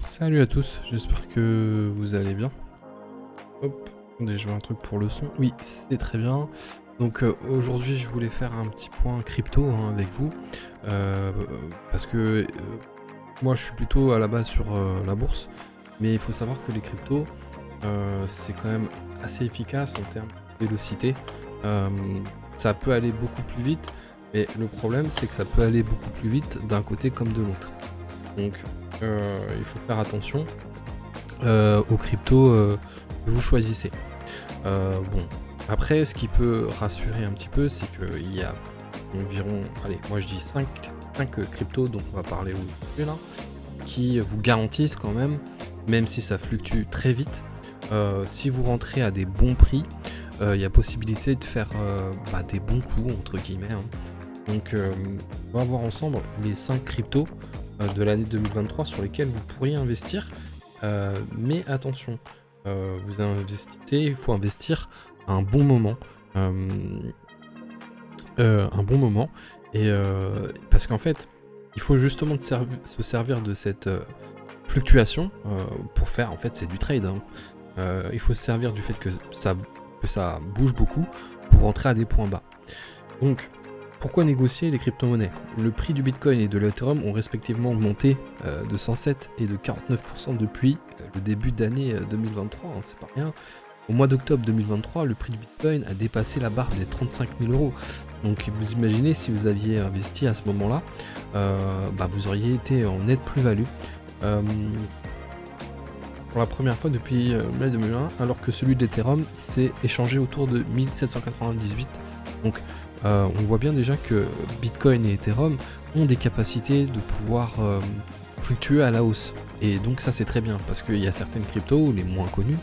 Salut à tous, j'espère que vous allez bien. Hop, attendez, je vois un truc pour le son. Oui, c'est très bien. Donc aujourd'hui, je voulais faire un petit point crypto avec vous. euh, Parce que moi, je suis plutôt à la base sur la bourse. Mais il faut savoir que les cryptos, c'est quand même assez efficace en termes de vélocité. Euh, Ça peut aller beaucoup plus vite. Mais le problème, c'est que ça peut aller beaucoup plus vite d'un côté comme de l'autre. Donc il faut faire attention aux cryptos que vous choisissez. Bon, après, ce qui peut rassurer un petit peu, c'est qu'il y a environ, allez, moi je dis 5 cryptos dont on va parler aujourd'hui là, qui vous garantissent quand même si ça fluctue très vite, si vous rentrez à des bons prix, il y a possibilité de faire des bons coups, entre guillemets. Donc, on va voir ensemble les 5 cryptos de l'année 2023 sur lesquels vous pourriez investir. Mais attention, vous investissez, il faut investir à un bon moment. Un bon moment. Et parce qu'en fait, il faut justement se servir de cette fluctuation pour faire, en fait, c'est du trade. Il faut se servir du fait que ça bouge beaucoup pour rentrer à des points bas. Donc, pourquoi négocier les crypto-monnaies? Le prix du Bitcoin et de l'Ethereum ont respectivement augmenté de 107 et de 49% depuis le début d'année 2023, c'est pas rien. Au mois d'octobre 2023, le prix du Bitcoin a dépassé la barre des 35 000 euros. Donc vous imaginez si vous aviez investi à ce moment-là, vous auriez été en nette plus-value. Pour la première fois depuis mai 2001, alors que celui de l'Ethereum s'est échangé autour de 1798. Donc on voit bien déjà que Bitcoin et Ethereum ont des capacités de pouvoir fluctuer à la hausse. Et donc ça c'est très bien, parce qu'il y a certaines cryptos, les moins connues,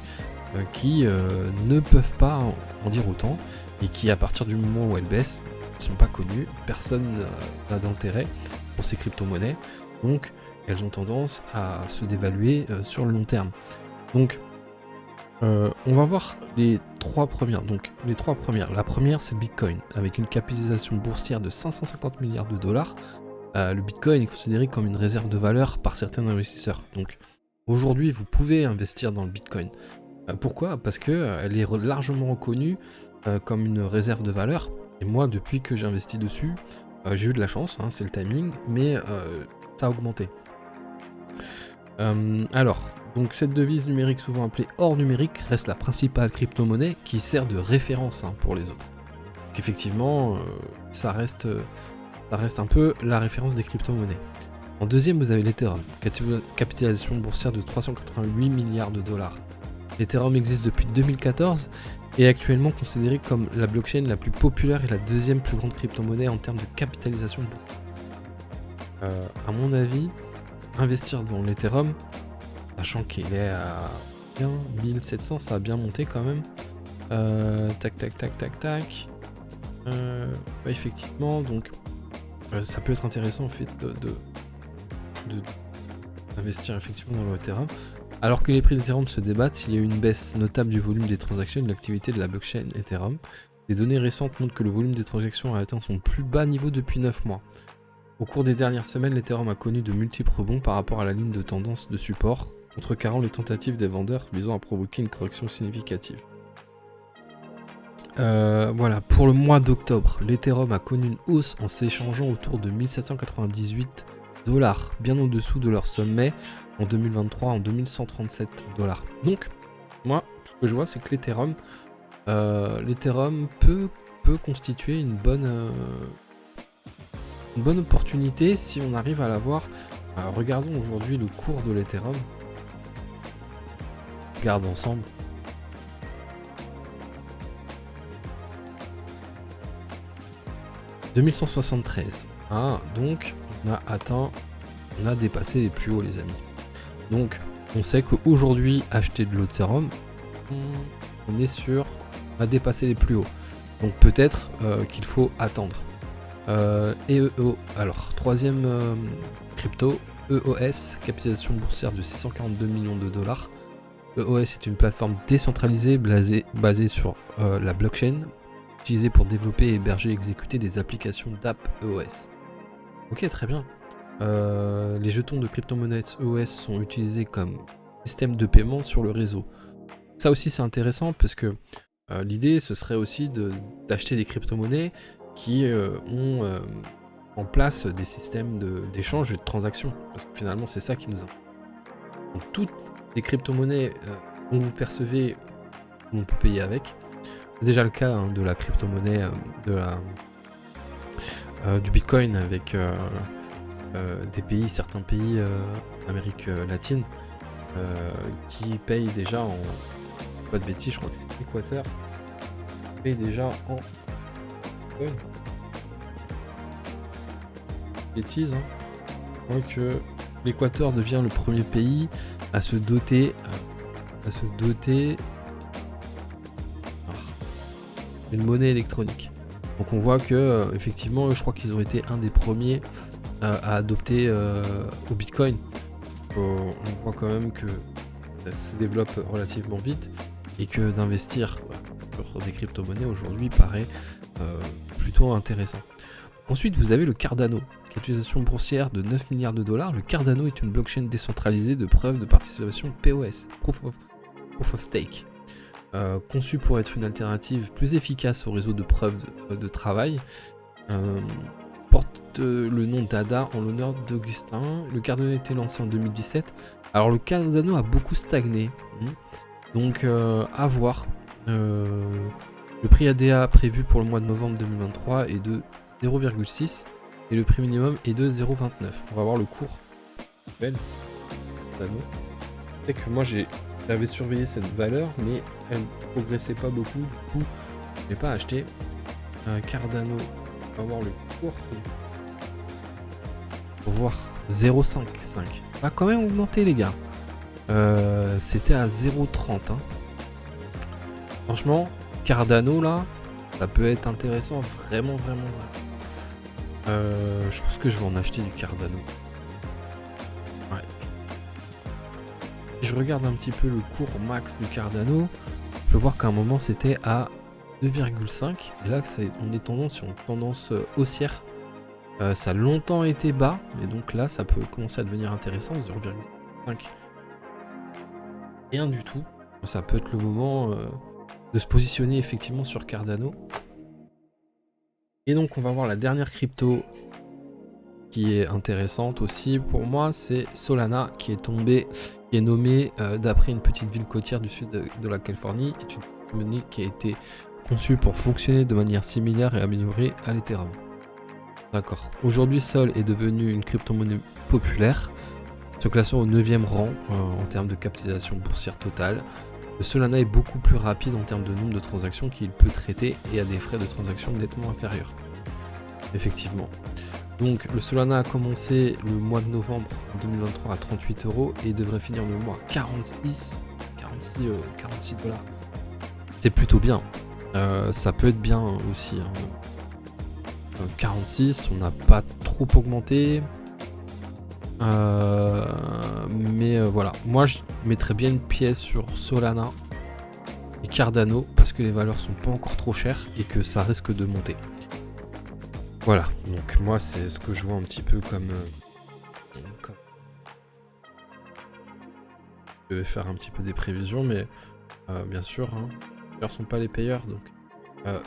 qui ne peuvent pas en dire autant, et qui à partir du moment où elles baissent, ne sont pas connues, personne n'a d'intérêt pour ces crypto-monnaies, donc elles ont tendance à se dévaluer sur le long terme. Donc on va voir les trois premières. Donc les trois premières. La première, c'est le Bitcoin, avec une capitalisation boursière de 550 milliards de dollars. Le Bitcoin est considéré comme une réserve de valeur par certains investisseurs. Donc aujourd'hui, vous pouvez investir dans le Bitcoin. Pourquoi? Parce que elle est largement reconnue comme une réserve de valeur. Et moi, depuis que j'ai investi dessus, j'ai eu de la chance, c'est le timing, mais ça a augmenté. Donc cette devise numérique souvent appelée or numérique reste la principale crypto-monnaie qui sert de référence pour les autres. Donc effectivement, ça reste un peu la référence des crypto-monnaies. En deuxième, vous avez l'Ethereum, capitalisation boursière de 388 milliards de dollars. L'Ethereum existe depuis 2014 et est actuellement considéré comme la blockchain la plus populaire et la deuxième plus grande crypto-monnaie en termes de capitalisation boursière. À mon avis, investir dans l'Ethereum, sachant qu'il est à bien 1700, ça a bien monté quand même. Tac. Effectivement, donc ça peut être intéressant en fait d'investir effectivement dans l'Ethereum. Alors que les prix d'Ethereum se débattent, il y a eu une baisse notable du volume des transactions et de l'activité de la blockchain Ethereum. Les données récentes montrent que le volume des transactions a atteint son plus bas niveau depuis 9 mois. Au cours des dernières semaines, l'Ethereum a connu de multiples rebonds par rapport à la ligne de tendance de support, contrecarrant les tentatives des vendeurs visant à provoquer une correction significative. Voilà, pour le mois d'octobre, l'Ethereum a connu une hausse en s'échangeant autour de 1798 $, bien en dessous de leur sommet en 2023 en 2137 $. Donc, moi, ce que je vois, c'est que l'Ethereum peut constituer une bonne opportunité si on arrive à l'avoir. Regardons aujourd'hui le cours de l'Ethereum. Regarde ensemble. « 2173. » Donc on a dépassé les plus hauts, les amis. Donc on sait qu'aujourd'hui, acheter de l'Ethereum, on a dépassé les plus hauts. Donc peut-être qu'il faut attendre. EEO, alors troisième crypto, EOS, capitalisation boursière de 642 millions de dollars. EOS est une plateforme décentralisée basée sur la blockchain, utilisée pour développer, héberger et exécuter des applications d'app EOS. Ok, très bien. Les jetons de crypto-monnaie EOS sont utilisés comme système de paiement sur le réseau. Ça aussi c'est intéressant parce que l'idée ce serait aussi d'acheter des crypto-monnaies qui ont en place des systèmes d'échange et de transactions. Parce que finalement c'est ça qui nous intéresse. Donc toutes les crypto-monnaies dont vous percevez, on peut payer avec. C'est déjà le cas de la crypto-monnaie du Bitcoin avec certains pays d'Amérique latine qui payent déjà en... Pas de bêtises, je crois que c'est l'Équateur. Paye déjà en... Bêtises, hein. Je crois que l'Équateur devient le premier pays à se doter... d'une monnaie électronique. Donc on voit que effectivement, je crois qu'ils ont été un des premiers à adopter au Bitcoin. On voit quand même que ça se développe relativement vite et que d'investir sur des crypto-monnaies aujourd'hui paraît plutôt intéressant. Ensuite, vous avez le Cardano, capitalisation boursière de 9 milliards de dollars. Le Cardano est une blockchain décentralisée de preuve de participation POS, Proof of Stake. Conçu pour être une alternative plus efficace au réseau de preuves de travail, porte le nom d'ADA en l'honneur d'Augustin. Le Cardano a été lancé en 2017. Alors le Cardano a beaucoup stagné, donc à voir. Le prix ADA prévu pour le mois de novembre 2023 est de 0,6 et le prix minimum est de 0,29. On va voir le cours. Belle Cardano. C'est que moi j'avais surveillé cette valeur, mais elle ne progressait pas beaucoup, du coup je n'ai pas acheté. Cardano, on va voir le cours. On va voir 0,55. Ça va quand même augmenter les gars. C'était à 0,30. Hein. Franchement, Cardano là, ça peut être intéressant, vraiment. Je pense que je vais en acheter du Cardano. Ouais. Si je regarde un petit peu le cours max du Cardano, je peux voir qu'à un moment c'était à 2,5 et là on est sur une tendance haussière. Ça a longtemps été bas, mais donc là ça peut commencer à devenir intéressant. 0,5, rien du tout. Ça peut être le moment de se positionner effectivement sur Cardano. Et donc on va voir la dernière crypto qui est intéressante aussi pour moi, c'est Solana qui est nommée d'après une petite ville côtière du sud de la Californie. C'est une monnaie qui a été conçue pour fonctionner de manière similaire et améliorée à l'Ethereum. D'accord. Aujourd'hui, Sol est devenu une crypto-monnaie populaire, se classant au 9e rang en termes de capitalisation boursière totale. Le Solana est beaucoup plus rapide en termes de nombre de transactions qu'il peut traiter et a des frais de transaction nettement inférieurs. Effectivement. Donc le Solana a commencé le mois de novembre 2023 à 38 € et devrait finir le mois à 46 $. C'est plutôt bien. Ça peut être bien aussi. 46, on n'a pas trop augmenté. Mais voilà, moi je mettrais bien une pièce sur Solana et Cardano parce que les valeurs sont pas encore trop chères et que ça risque de monter. Voilà, donc moi c'est ce que je vois un petit peu comme je vais faire un petit peu des prévisions, mais bien sûr, hein, les payeurs sont pas les payeurs, donc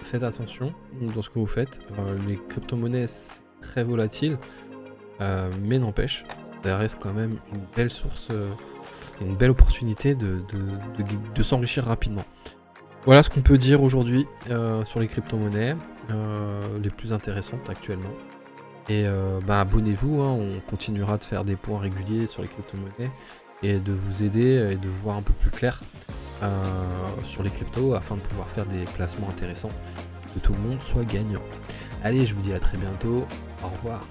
faites attention dans ce que vous faites. Les crypto-monnaies c'est très volatile, mais n'empêche, ça reste quand même une belle source, une belle opportunité de s'enrichir rapidement. Voilà ce qu'on peut dire aujourd'hui sur les crypto-monnaies les plus intéressantes actuellement. Et abonnez-vous, hein, on continuera de faire des points réguliers sur les crypto-monnaies et de vous aider et de voir un peu plus clair sur les cryptos afin de pouvoir faire des placements intéressants, que tout le monde soit gagnant. Allez, je vous dis à très bientôt, au revoir.